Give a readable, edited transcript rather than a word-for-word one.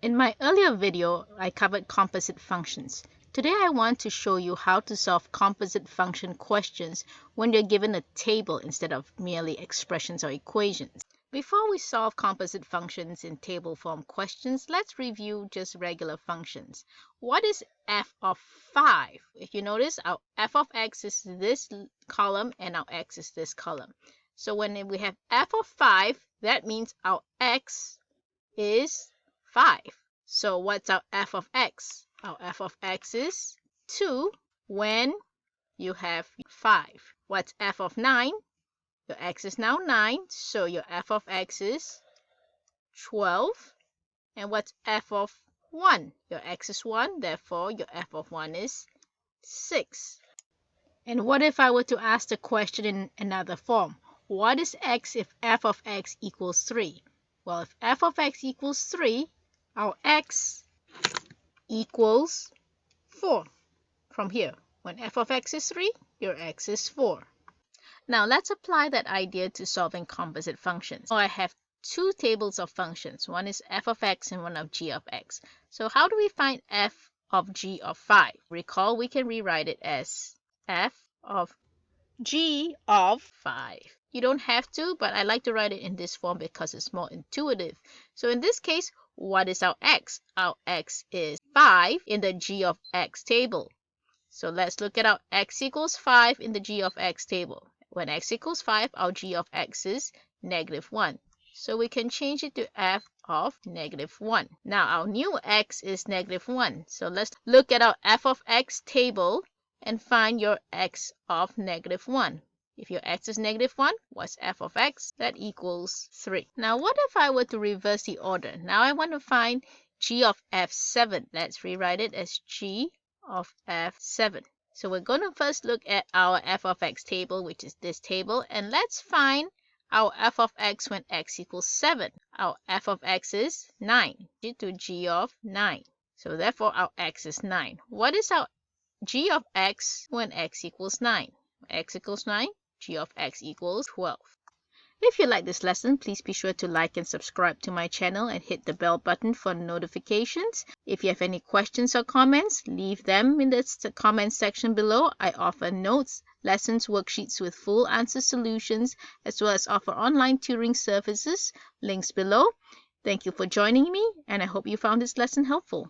In my earlier video, I covered composite functions. Today I want to show you how to solve composite function questions when you're given a table instead of merely expressions or equations. Before we solve composite functions in table form questions, let's review just regular functions. What is f of 5? If you notice, our f of x is this column and our x is this column. So when we have f of 5, that means our x is 5. So what's our f of x? Our f of x is 2 when you have 5. What's f of 9? Your x is now 9, so your f of x is 12. And what's f of 1? Your x is 1, therefore your f of 1 is 6. And what if I were to ask the question in another form? What is x if f of x equals 3? Well, if f of x equals 3, our x equals 4. From here, when f of x is 3, your x is 4. Now let's apply that idea to solving composite functions. So I have two tables of functions. One is f of x and one of g of x. So how do we find f of g of 5? Recall, we can rewrite it as f of g of 5. You don't have to, but I like to write it in this form because it's more intuitive. So in this case, what is our x? Our x is 5 in the g of x table. So let's look at our x equals 5 in the g of x table. When x equals 5, our g of x is -1. So we can change it to f of -1. Now our new x is -1. So let's look at our f of x table and find your x of -1. If your x is -1, what's f of x? That equals 3. Now what if I were to reverse the order? Now I want to find g of f7. Let's rewrite it as g of f7. So we're going to first look at our f of x table, which is this table, and let's find our f of x when x equals 7. Our f of x is 9, to g of 9. So therefore our x is 9. What is our g of x when x equals 9? X equals 9, g of x equals 12. If you like this lesson, please be sure to like and subscribe to my channel and hit the bell button for notifications. If you have any questions or comments, leave them in the comment section below. I offer notes, lessons, worksheets with full answer solutions, as well as offer online tutoring services. Links below. Thank you for joining me, and I hope you found this lesson helpful.